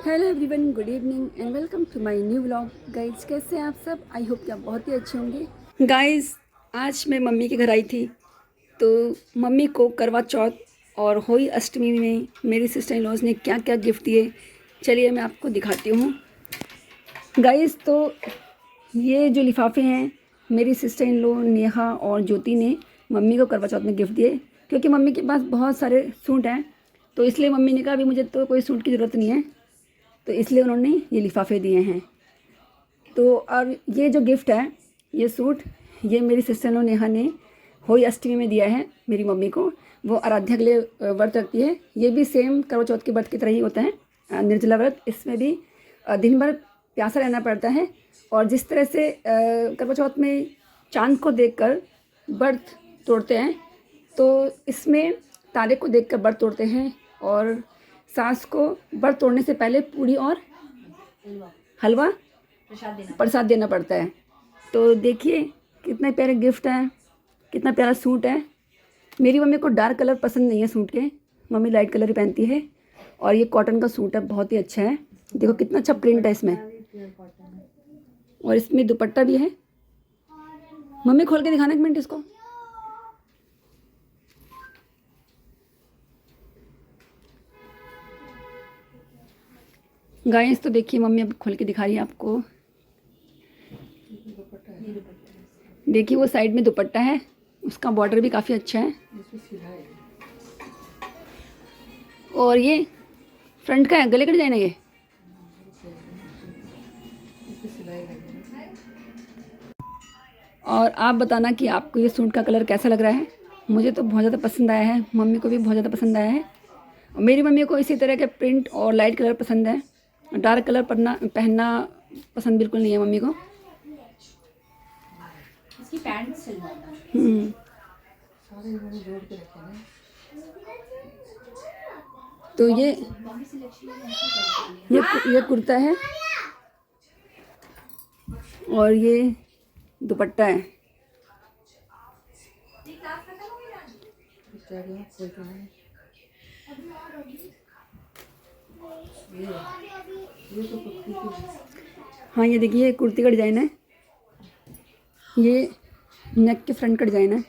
Hello everyone, good evening and welcome to my new vlog. Guys, कैसे हैं आप सब? आई होप कि आप बहुत ही अच्छे होंगे। गाइस, आज मैं मम्मी के घर आई थी, तो मम्मी को करवा चौथ और होली अष्टमी में मेरी सिस्टर इन लॉज ने क्या क्या गिफ्ट दिए, चलिए मैं आपको दिखाती हूँ। गाइस, तो ये जो लिफाफे हैं, मेरी सिस्टर इन लॉ नेहा और ज्योति ने मम्मी को करवा चौथ में गिफ्ट दिए, क्योंकि मम्मी के पास बहुत सारे सूट हैं, तो इसलिए मम्मी ने कहा अभी मुझे तो कोई सूट की ज़रूरत नहीं है, तो इसलिए उन्होंने ये लिफाफे दिए हैं। तो और ये जो गिफ्ट है, ये सूट, ये मेरी सिस्टर लो नेहा ने होली अष्टमी में दिया है मेरी मम्मी को। वो आराध्या के लिए व्रत रखती है। ये भी सेम करवा चौथ के व्रत की तरह ही होता है, निर्जला व्रत। इसमें भी दिन भर प्यासा रहना पड़ता है, और जिस तरह से करवा चौथ में चांद को देखकर व्रत तोड़ते हैं, तो इसमें तारे को देखकर व्रत तोड़ते हैं, और सास को व्रत तोड़ने से पहले पूड़ी और हलवा प्रसाद देना पड़ता है। तो देखिए कितने प्यारे गिफ्ट हैं, कितना प्यारा सूट है। मेरी मम्मी को डार्क कलर पसंद नहीं है सूट के, मम्मी लाइट कलर ही पहनती है, और ये कॉटन का सूट है, बहुत ही अच्छा है। देखो कितना अच्छा प्रिंट है इसमें, और इसमें दुपट्टा भी है। मम्मी खोल के दिखाना एक मिनट इसको। गाइस, तो देखिए मम्मी अब खोल के दिखा रही है आपको। देखिए वो साइड में दुपट्टा है, उसका बॉर्डर भी काफ़ी अच्छा है, और ये फ्रंट का है, गले कट जाए ना ये। और आप बताना कि आपको ये सूट का कलर कैसा लग रहा है। मुझे तो बहुत ज़्यादा पसंद आया है, मम्मी को भी बहुत ज़्यादा पसंद आया है। और मेरी मम्मी को इसी तरह के प्रिंट और लाइट कलर पसंद है, डार्क कलर पहनना पसंद बिल्कुल नहीं है मम्मी को। इसकी पैंट सिलवाना। तो ये कुर्ता है, और ये दुपट्टा है। हाँ, ये देखिए कुर्ती का डिज़ाइन है, ये नेक के फ्रंट का डिज़ाइन है,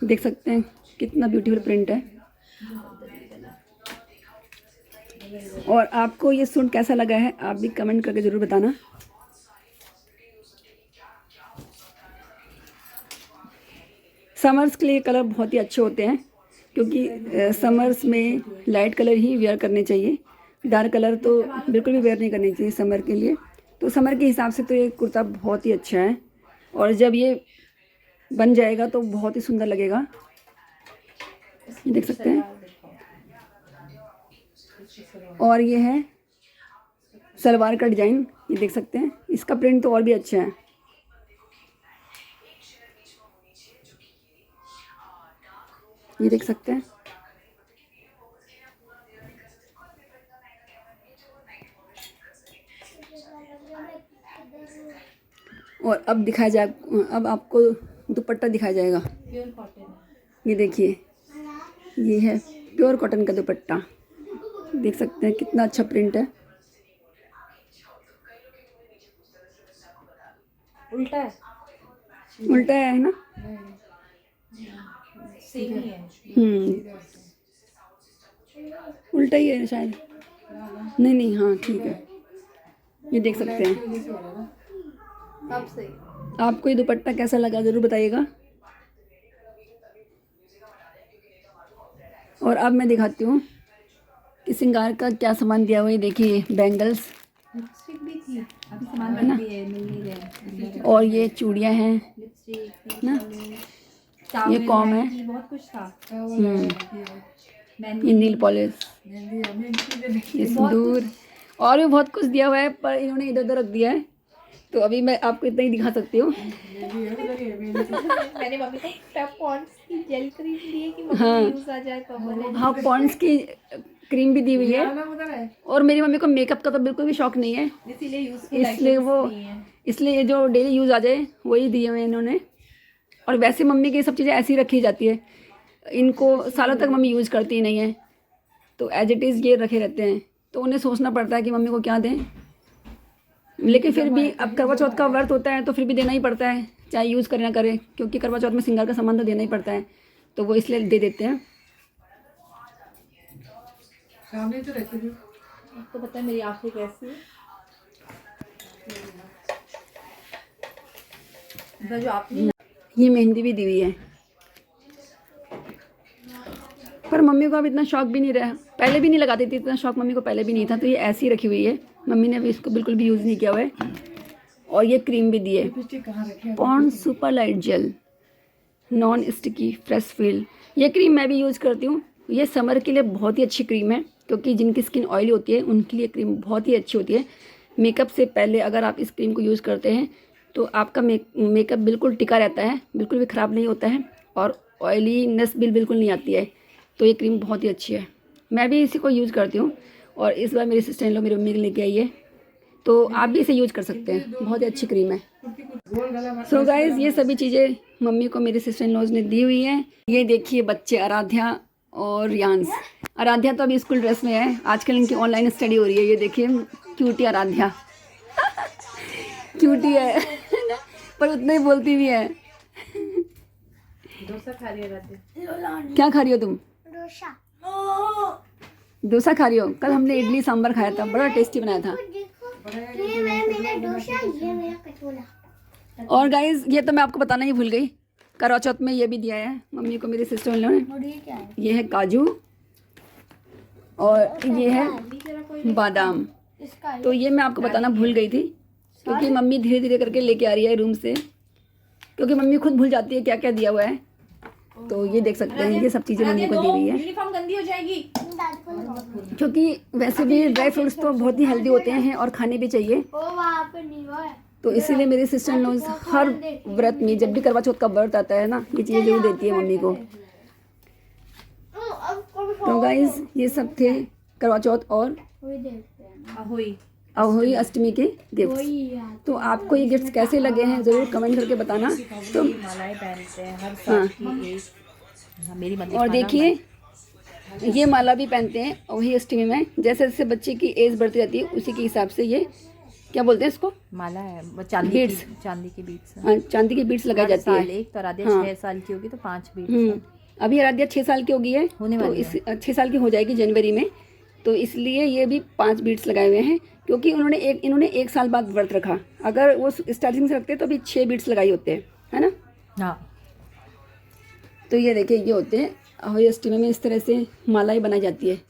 देख सकते हैं कितना ब्यूटीफुल प्रिंट है। और आपको ये सूट कैसा लगा है, आप भी कमेंट करके ज़रूर बताना। समर्स के लिए कलर बहुत ही अच्छे होते हैं, क्योंकि समर्स में लाइट कलर ही वेयर करने चाहिए, डार्क कलर तो बिल्कुल भी वेयर नहीं करनी चाहिए समर के लिए। तो समर के हिसाब से तो ये कुर्ता बहुत ही अच्छा है, और जब ये बन जाएगा तो बहुत ही सुंदर लगेगा, ये देख सकते हैं। और ये है सलवार का डिज़ाइन, ये देख सकते हैं, इसका प्रिंट तो और भी अच्छा है। ये देख सकते हैं। और अब दिखाया जाए, अब आपको दुपट्टा दिखाया जाएगा। प्योर कॉटन, ये देखिए, ये है प्योर कॉटन का दुपट्टा, देख सकते हैं कितना अच्छा प्रिंट है। उल्टा है ना? सेम ही है। उल्टा ही है शायद, नहीं, हाँ ठीक है। ये देख सकते हैं। आपको ये दुपट्टा कैसा लगा ज़रूर बताइएगा। और अब मैं दिखाती हूँ कि श्रृंगार का क्या सामान दिया हुआ है। देखिए बैंगल्स भी थी, अभी सामान है ना, और ये चूड़ियाँ हैं ना, ये कॉम है, बहुत कुछ था। ये नील पॉलिश, ये सिंदूर, और भी बहुत कुछ दिया हुआ है, पर इन्होंने इधर उधर रख दिया है, तो अभी मैं आपको इतना ही दिखा सकती हूँ। मैंने मम्मी को पॉन्ड्स की जेल क्रीम दी है कि यूज आ जाए। हाँ, पॉन्ड्स की क्रीम भी दी हुई है, और मेरी मम्मी को मेकअप का तो बिल्कुल भी शौक नहीं है, इसलिए ये जो डेली यूज़ आ जाए वही दिए हुए इन्होंने। और वैसे मम्मी की सब चीज़ें ऐसी रखी जाती है, इनको सालों तक मम्मी यूज़ करती ही नहीं है, तो एज इट इज़ ये रखे रहते हैं। तो उन्हें सोचना पड़ता है कि मम्मी को क्या दें, लेकिन फिर भी अब करवा चौथ का व्रत होता है तो फिर भी देना ही पड़ता है, चाहे यूज़ करे ना करे, क्योंकि करवा चौथ में श्रृंगार का सामान तो देना ही पड़ता है, तो वो इसलिए दे देते हैं। सामने तो रखी थी। आपको पता है मेरी आंखें कैसी है? जो आपने ये मेहंदी भी दी हुई है, पर मम्मी को अब इतना शौक भी नहीं रहा, पहले भी नहीं लगाती थी इतना शौक, मम्मी को पहले भी नहीं था, तो ये ऐसी रखी हुई है, मम्मी ने अभी इसको बिल्कुल भी यूज़ नहीं किया हुआ है। और ये क्रीम भी दी है, pond super light jail non sticky fresh feel. ये क्रीम मैं भी यूज़ करती हूँ, ये समर के लिए बहुत ही अच्छी क्रीम है, क्योंकि जिनकी स्किन ऑयली होती है उनके लिए क्रीम बहुत ही अच्छी होती है। मेकअप से पहले अगर आप इस क्रीम को यूज़ करते हैं तो आपका मेकअप बिल्कुल टिका रहता है, बिल्कुल भी ख़राब नहीं होता है, और ऑयलीनेस बिल्कुल नहीं आती है। तो ये क्रीम बहुत ही अच्छी है, मैं भी इसी को यूज़ करती हूँ, और इस बार मेरी सिस्टर इन लॉ मेरी मम्मी के लेके आई है, तो आप भी इसे यूज़ कर सकते हैं, बहुत ही अच्छी क्रीम है। सो गाइज़, ये सभी चीज़ें मम्मी को मेरी सिस्टर इन लॉज ने दी हुई हैं। ये देखिए बच्चे आराध्या और यांस। आराध्या तो अभी स्कूल ड्रेस में है, आजकल इनकी ऑनलाइन स्टडी हो रही है। ये देखिए क्यूटी आराध्या क्यूटी है पर उतना ही बोलती भी है। डोसा खा रही है? क्या खा रही हो तुम? डोसा खा रही हो? कल हमने इडली सांभर खाया था, बड़ा टेस्टी बनाया था। और गाइज, ये तो मैं आपको बताना ही भूल गई, करवा चौथ में ये भी दिया है मम्मी को मेरी सिस्टर इन लॉ ने। ये है काजू और ये है बादाम। तो ये मैं आपको बताना भूल गई थी, क्योंकि मम्मी धीरे धीरे करके लेके आ रही है रूम से, क्योंकि मम्मी खुद भूल जाती है क्या क्या दिया हुआ है। तो ये देख सकते हैं, ये सब चीज़ें मम्मी को दी हुई है, यूनिफॉर्म गंदी हो जाएगी। क्योंकि वैसे भी ड्राई फ्रूट्स तो बहुत ही हेल्दी होते हैं और खाने भी चाहिए। तो इसीलिए मेरी सिस्टर इन लॉज हर व्रत में, जब भी करवा चौथ का व्रत आता है ना, ये चीज़ें जरूर देती है मम्मी को। तो गाइज, ये सब थे करवा चौथ और अहोई अष्टमी के गिफ्ट्स। तो आपको ये गिफ्ट्स कैसे लगे हैं ज़रूर कमेंट करके बताना। तो मालाएं पहनते हैं हर साल की एक। मेरी मम्मी और देखिए, ये माला भी पहनते हैं अहोई अष्टमी में, जैसे जैसे बच्चे की एज बढ़ती रहती है उसी के हिसाब से ये क्या बोलते हैं इसको, माला है, वो चांदी बीड्स। चांदी की बीड्स। हाँ, चांदी की बीड्स लगाई जाती है। एक तो आराध्या 6 साल की होगी तो 5 बीड्स। अभी आराध्या 6 साल की हो गई है, होने तो वाली इस 6 साल की हो जाएगी जनवरी में, तो इसलिए ये भी 5 बीड्स लगाए हुए हैं, क्योंकि इन्होंने 1 साल बाद व्रत रखा। अगर वो स्टार्टिंग से रखते तो अभी 6 बीड्स लगाई होते हैं, है ना। हाँ, तो ये देखिए, ये होते हैं अहोई अष्टमी में, इस तरह से मालाएं बनाई जाती है।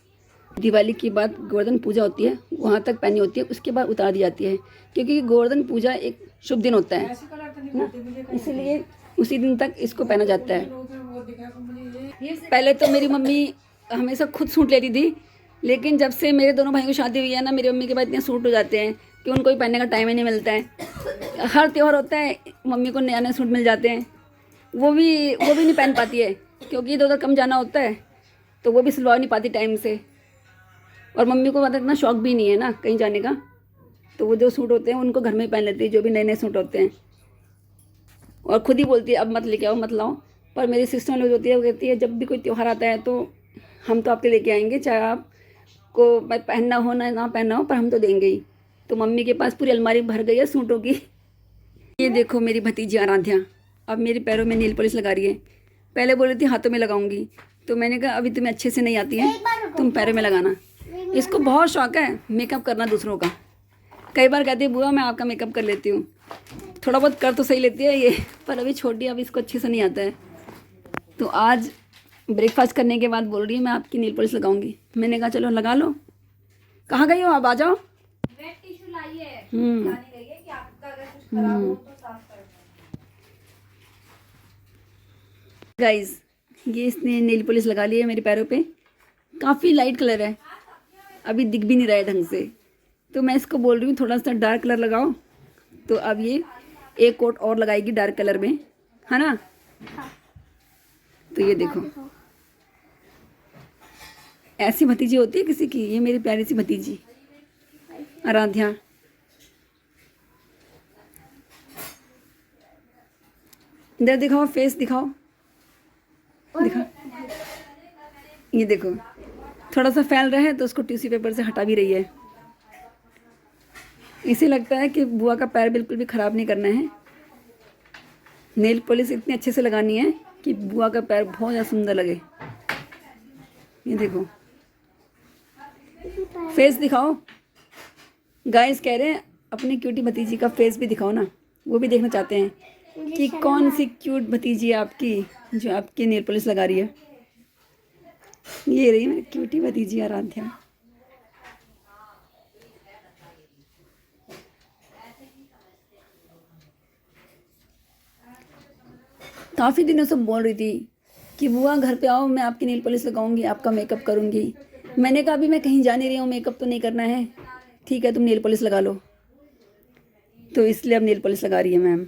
दिवाली के बाद गोवर्धन पूजा होती है, वहाँ तक पहनी होती है, उसके बाद उतार दी जाती है, क्योंकि गोवर्धन पूजा एक शुभ दिन होता है ना, इसलिए उसी दिन तक इसको पहना जाता है। पहले तो मेरी मम्मी हमेशा खुद सूट लेती थी, लेकिन जब से मेरे दोनों भाइयों की शादी हुई है ना, मेरी मम्मी के पास इतने सूट हो जाते हैं कि उनको भी पहनने का टाइम ही नहीं मिलता है। हर त्यौहार होता है, मम्मी को नया नया सूट मिल जाते हैं, वो भी नहीं पहन पाती है, क्योंकि इधर उधर कम जाना होता है, तो वो भी सिलवा नहीं पाती टाइम से। और मम्मी को मतलब इतना शौक भी नहीं है ना कहीं जाने का, तो वो जो सूट होते हैं उनको घर में ही पहन लेती है, जो भी नए नए सूट होते हैं, और खुद ही बोलती है अब मत लेके आओ, मत लाओ। पर मेरी सिस्टर लोग होती है, वो कहती है जब भी कोई त्यौहार आता है तो हम तो आपके लेके आएंगे, चाहे आपको पहनना हो ना पहनना हो, पर हम तो देंगे ही। तो मम्मी के पास पूरी अलमारी भर गई है सूटों की। ये देखो मेरी भतीजी आराध्या अब मेरे पैरों में नील पॉलिश लगा रही है। पहले बोल रही थी हाथों में लगाऊंगी, तो मैंने कहा अभी तुम्हें अच्छे से नहीं आती है, तुम पैरों में लगाना। इसको बहुत शौक है मेकअप करना दूसरों का। कई बार कहती है बुआ मैं आपका मेकअप कर लेती हूँ, थोड़ा बहुत कर तो सही लेती है ये, पर अभी छोटी, अभी इसको अच्छे से नहीं आता है। तो आज ब्रेकफास्ट करने के बाद बोल रही है मैं आपकी नील पॉलिश लगाऊंगी। मैंने कहा चलो लगा लो। कहाँ गई हो आप, आ जाओ। गाइज, ये इसने नील पॉलिश लगा ली है मेरे पैरों पे, काफ़ी लाइट कलर है, अभी दिख भी नहीं रहा है ढंग से, तो मैं इसको बोल रही हूँ थोड़ा सा डार्क कलर लगाओ। तो अब ये एक कोट और लगाएगी डार्क कलर में, है ना। तो ये देखो, ऐसी भतीजी होती है किसी की, ये मेरी प्यारी सी भतीजी आराध्या। इधर दिखाओ, फेस दिखाओ, दिखा, ये देखो थोड़ा सा फैल रहा है तो उसको टिश्यू पेपर से हटा भी रही है। इसे लगता है कि बुआ का पैर बिल्कुल भी ख़राब नहीं करना है। नेल पॉलिश इतनी अच्छे से लगानी है कि बुआ का पैर बहुत ज़्यादा सुंदर लगे। ये देखो, फेस दिखाओ। गाइस कह रहे हैं अपनी क्यूटी भतीजी का फेस भी दिखाओ ना, वो भी देखना चाहते हैं कि कौन सी क्यूट भतीजी है आपकी जो आपकी नेल पॉलिश लगा रही है। ये रही मेरी क्यूटी भतीजी आराध्या। काफ़ी दिनों से बोल रही थी कि बुआ घर पे आओ, मैं आपकी नेल पॉलिश लगाऊंगी, आपका मेकअप करूंगी। मैंने कहा अभी मैं कहीं जा नहीं रही हूँ, मेकअप तो नहीं करना है। ठीक है, तुम नेल पॉलिश लगा लो। तो इसलिए अब नेल पॉलिश लगा रही है मैम।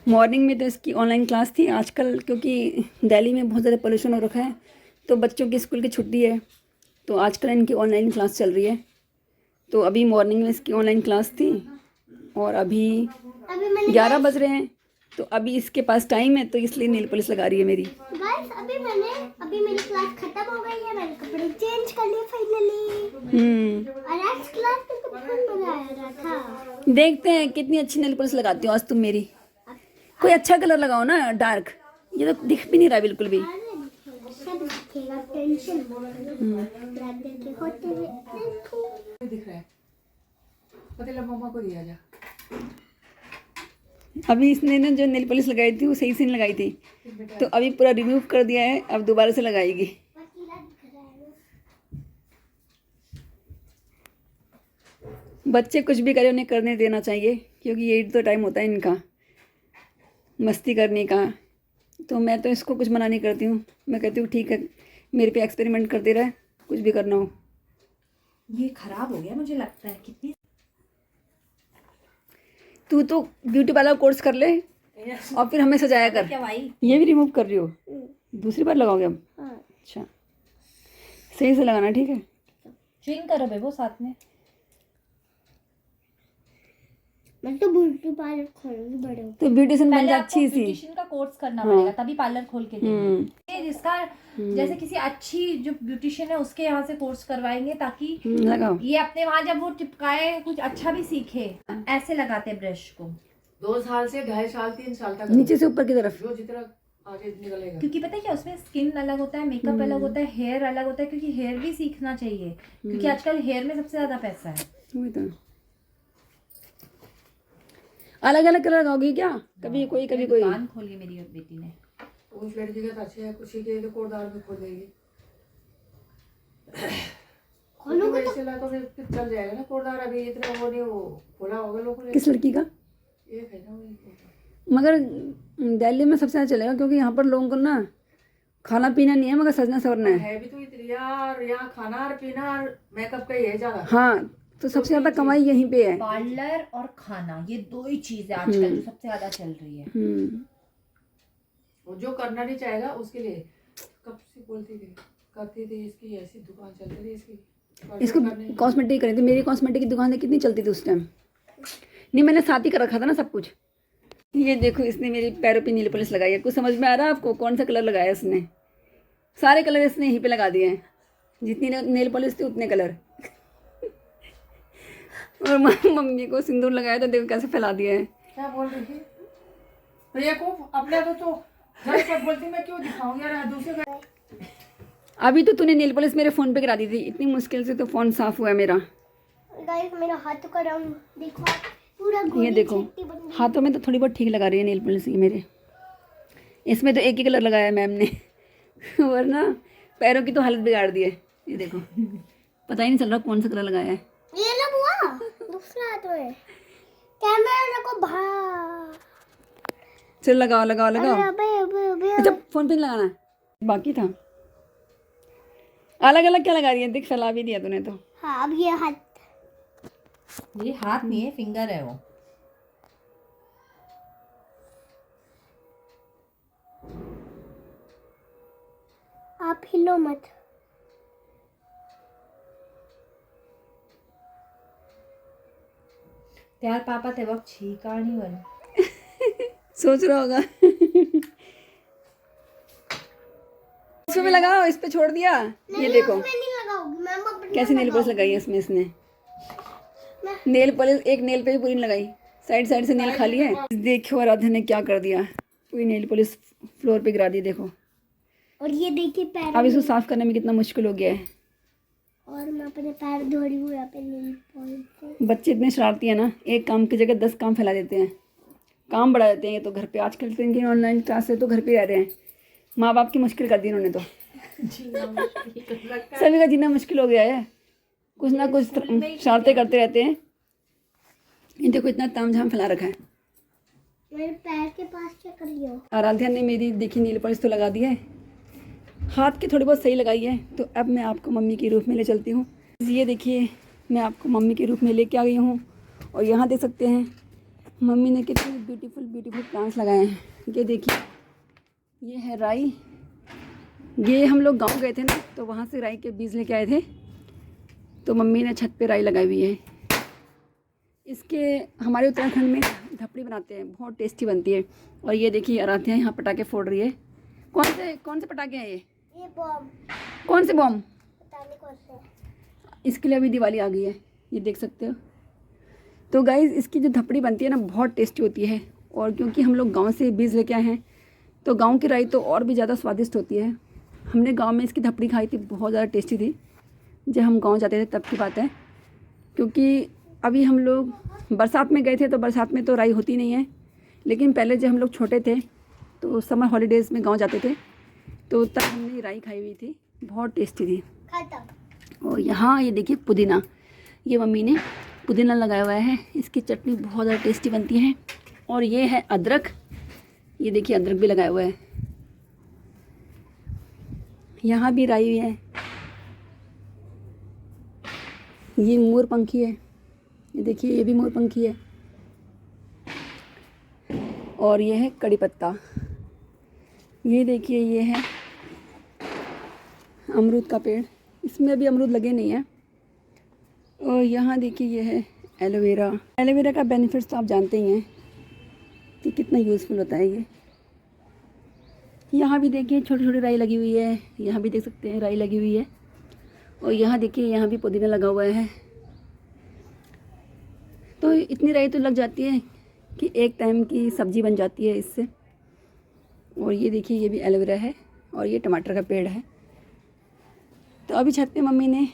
मॉर्निंग में तो इसकी ऑनलाइन क्लास थी। आजकल क्योंकि दिल्ली में बहुत ज़्यादा पोल्यूशन हो रखा है तो बच्चों की स्कूल की छुट्टी है, तो आजकल इनकी ऑनलाइन क्लास चल रही है। तो अभी मॉर्निंग में इसकी ऑनलाइन क्लास थी और अभी 11 बज रहे हैं, तो अभी इसके पास टाइम है तो इसलिए नेल पॉलिश लगा रही है मेरी। गाइस अभी मेरी क्लास खत्म हो गई है, मैंने कपड़े चेंज कर लिए फाइनली। और आज क्लास में तो बहुत मजा आ रहा था। देखते हैं कितनी अच्छी नेल पॉलिश लगाती हो आज तुम मेरी। कोई अच्छा कलर लगाओ ना, डार्क। ये तो दिख भी नहीं रहा बिल्कुल भी। सब दिखेगा, टेंशन के होते हुए दिख रहा है, पता मम्मा को दिया जा। अभी इसने ना जो नेल पॉलिश लगाई थी वो सही से नहीं लगाई थी, तो अभी पूरा रिमूव कर दिया है, अब दोबारा से लगाएगी। बच्चे कुछ भी करें उन्हें करने देना चाहिए, क्योंकि यही तो टाइम होता है इनका मस्ती करने का। तो मैं तो इसको कुछ मना नहीं करती हूँ, मैं कहती हूँ ठीक है मेरे पे एक्सपेरिमेंट करते रहे, कुछ भी करना हो। ये खराब हो गया मुझे लगता है। कितनी तू तो ब्यूटी पार्लर कोर्स कर ले और फिर हमें सजाया कर। क्या भाई, ये भी रिमूव कर रही हो, दूसरी बार लगाओगे अब? अच्छा, सही से लगाना, ठीक है। च्युइंग करो बेबो साथ में। मैं तो ब्यूटी पार्लर खोलूंगी बड़े होके। तो ब्यूटिशियन बन पहले जा आपको अच्छी सी। ब्यूटिशियन का कोर्स करना पड़ेगा, तभी पार्लर खोल के देंगे। ये जिसका जैसे किसी अच्छी जो ब्यूटिशियन है उसके यहाँ से कोर्स करवाएंगे, ताकि लगाओ। ये अपने वहाँ जब वो चिपकाए कुछ अच्छा भी सीखे। ऐसे लगाते ब्रश को 2 साल से 2.5 साल 3 साल तक नीचे से ऊपर की तरफ। जो जितना आगे निकलेगा। क्योंकि पता है क्या, उसमें स्किन अलग होता है, मेकअप अलग होता है, हेयर अलग होता है। क्योंकि हेयर भी सीखना चाहिए, क्योंकि आजकल हेयर में सबसे ज्यादा पैसा है। वही तो। अलग अलग कलर लगाओगी क्या? कभी कोई कभी कोई। दुकान खोली मेरी बेटी ने। उस लड़की का तो अच्छे है, कुछ के तो कोटदार में खोल देगी। खोलोगे तो फिर चल जाएगा ना कोटदार। अभी इतना वो नहीं, वो खोला होगा लोगों ने। किस लड़की का? एक है ना वो। मगर दिल्ली में सबसे ज़्यादा चलेगा, क्योंकि यहाँ पर लोगों को ना खाना पीना नहीं है मगर सजना सवरना है भी तो इतनी यार, यहाँ खाना और पीना और मेकअप का ही है ज्यादा। हाँ, तो सबसे ज़्यादा कमाई यहीं पे है। पार्लर और खाना, ये 2 ही चीज है आजकल जो सबसे ज्यादा चल रही है। वो जो करना नहीं चाहेगा उसके लिए कब से बोलती थी, करती थी। इसकी ऐसी दुकान चलती थी इसको कॉस्मेटिक करी थी। मेरी कॉस्मेटिक की दुकान कितनी चलती थी उस टाइम। नहीं, मैंने साथ ही कर रखा था ना सब कुछ। ये देखो, इसने मेरी पैरों पे नील पॉलिश लगाई है। कुछ समझ में आ रहा है आपको कौन सा कलर लगाया इसने? सारे कलर इसने यहीं पे लगा दिए हैं, जितनी नेल पॉलिश थी उतने कलर। और मम्मी को सिंदूर लगाया तो देखो कैसे फैला दिया है। क्या बोल रही थी भैया को अपने तो घर सब बोलती, मैं क्यों दिखाऊंगी यार दूसरे का। अभी तो तूने नेल पॉलिश मेरे फ़ोन पे करा दी थी, इतनी मुश्किल से तो फ़ोन साफ़ हुआ है मेरा। गाइस मेरा हाथ का रंग देखो, पूरा ये गोली देखो, चिट्टी बन गई। हाथों में तो थोड़ी बहुत ठीक लगा रही है नेल पॉलिश ये मेरे। इसमें तो एक ही कलर लगाया मैम ने, वरना पैरों की तो हालत बिगाड़ दी है। ये देखो, पता ही नहीं चल रहा कौन सा कलर लगाया है। ये लो बुआ, दूसरा हाथ में कैमरा को भा। चल लगाओ लगाओ लगाओ। अबे अच्छा, फोन पे नहीं लगाना है, बाकी था। अलग अलग क्या लगा रही है? देख, फैला भी दिया तूने तो। हाँ, अब ये हाथ। ये हाथ नहीं है, फिंगर है वो। आप हिलो मत। त्यार पापा ते वक्त छीका नहीं बन। सोच रहा होगा। पे भी लगाओ, इस पे छोड़ दिया। ये देखो मैं नहीं लगाऊंगी मैम, अपने कैसी नेल पॉलिश लगाई है इसमें इसने। नेल पॉलिश एक नेल पे भी पूरी नहीं लगाई, साइड साइड से नेल खाली है। देखो आराध्या ने क्या कर दिया, पूरी नेल पॉलिश फ्लोर पे गिरा दी। देखो और ये देखिए पैर, अब इसको साफ करने में कितना मुश्किल हो गया है। और मैं अपने पैर धो रही हूँ यहाँ पे नेल पॉलिश से। बच्चे इतने शरारती है ना, एक काम की जगह 10 काम फैला देते हैं, काम बढ़ा देते हैं। ये तो घर पे आजकल तो इनकी ऑनलाइन क्लास है तो घर पे रह रहे हैं, माँ बाप की मुश्किल कर दी इन्होंने तो। सभी का जीना मुश्किल हो गया है, कुछ ना कुछ शरारतें करते रहते हैं। ये देखो इतना तामझाम फैला रखा है। मेरे पैर के पास चेक कर लियो। आराध्या ने मेरी देखी नील पॉलिश तो लगा दी है, हाथ की थोड़ी बहुत सही लगाई है। तो अब मैं आपको मम्मी के रूप में ले चलती हूँ। ये देखिए मैं आपको मम्मी के रूप में लेके आ गई हूँ। और यहाँ देख सकते हैं मम्मी ने कितने ब्यूटीफुल ब्यूटीफुल प्लांट्स लगाए हैं। ये देखिए ये है राई। ये हम लोग गांव गए थे ना तो वहाँ से राई के बीज लेके आए थे, तो मम्मी ने छत पे राई लगाई हुई है। इसके हमारे उत्तराखंड में धपड़ी बनाते हैं, बहुत टेस्टी बनती है। और ये देखिए आराध्या यहाँ पटाखे फोड़ रही है। कौन से पटाखे हैं ये बॉम्ब, कौन से बॉम्ब? पता नहीं कौन से। इसके लिए अभी दिवाली आ गई है, ये देख सकते हो। तो गाइज़ इसकी जो धपड़ी बनती है ना बहुत टेस्टी होती है। और क्योंकि हम लोग गांव से बीज लेके आए हैं तो गांव की राई तो और भी ज़्यादा स्वादिष्ट होती है। हमने गांव में इसकी धपड़ी खाई थी, बहुत ज़्यादा टेस्टी थी। जब हम गांव जाते थे तब की बात है, क्योंकि अभी हम लोग बरसात में गए थे तो बरसात में तो राई होती नहीं है। लेकिन पहले जब हम लोग छोटे थे तो समर हॉलीडेज़ में गांव जाते थे तो तब हमने राई खाई हुई थी, बहुत टेस्टी थी। खत्म। और यहाँ ये देखिए पुदीना, ये मम्मी ने पुदीना लगाया हुआ है, इसकी चटनी बहुत ज़्यादा टेस्टी बनती है। और ये है अदरक, ये देखिए अदरक भी लगाया हुआ है। यहाँ भी राई है। ये मोरपंखी है, ये देखिए ये भी मोरपंखी है। और ये है कड़ी पत्ता। ये देखिए ये है अमरूद का पेड़, इसमें अभी अमरूद लगे नहीं हैं। और यहाँ देखिए ये है एलोवेरा। एलोवेरा का बेनिफिट्स तो आप जानते ही हैं कि कितना यूज़फुल होता है ये। यहाँ भी देखिए छोटी छोटी राई लगी हुई है, यहाँ भी देख सकते हैं राई लगी हुई है। और यहाँ देखिए यहाँ भी पुदीना लगा हुआ है। तो इतनी राई तो लग जाती है कि एक टाइम की सब्ज़ी बन जाती है इससे। और ये देखिए ये भी एलोवेरा है और ये टमाटर का पेड़ है। तो अभी छत पे मम्मी ने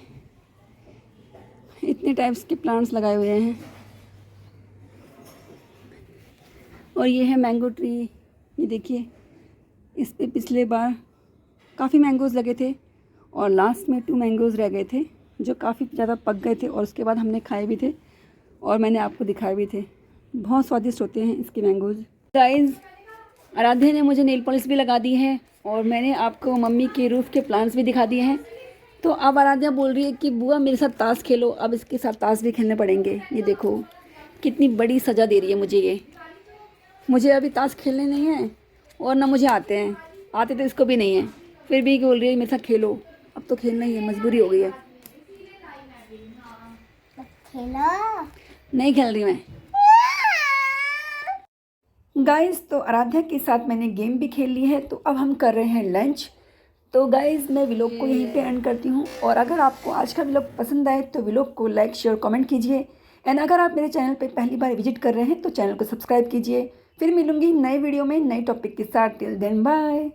इतने टाइप्स के प्लांट्स लगाए हुए हैं। और ये है मैंगो ट्री, ये देखिए इस पे पिछले बार काफ़ी मैंगोज़ लगे थे और लास्ट में 2 मैंगोज़ रह गए थे जो काफ़ी ज़्यादा पक गए थे। और उसके बाद हमने खाए भी थे और मैंने आपको दिखाए भी थे, बहुत स्वादिष्ट होते हैं इसके मैंगोज़। गाइस आराध्या ने मुझे नेल पॉलिश भी लगा दी है और मैंने आपको मम्मी के रूफ के प्लांट्स भी दिखा दिए हैं। तो अब आराध्या बोल रही है कि बुआ मेरे साथ ताश खेलो। अब इसके साथ ताश भी खेलने पड़ेंगे। ये देखो कितनी बड़ी सज़ा दे रही है मुझे ये। मुझे अभी ताश खेलने नहीं है और ना मुझे आते हैं, आते तो इसको भी नहीं है, फिर भी बोल रही है मेरे साथ खेलो। अब तो खेलना ही है, मजबूरी हो गई है। खेलो। नहीं खेल रही मैं। गाइस तो आराध्या के साथ मैंने गेम भी खेल ली है, तो अब हम कर रहे हैं लंच। तो गाइस मैं व्लॉग को यहीं पे एंड करती हूँ। और अगर आपको आज का व्लॉग पसंद आए तो व्लॉग को लाइक शेयर कमेंट कीजिए। एंड अगर आप मेरे चैनल पे पहली बार विजिट कर रहे हैं तो चैनल को सब्सक्राइब कीजिए। फिर मिलूंगी नए वीडियो में नए टॉपिक के साथ। Till then bye.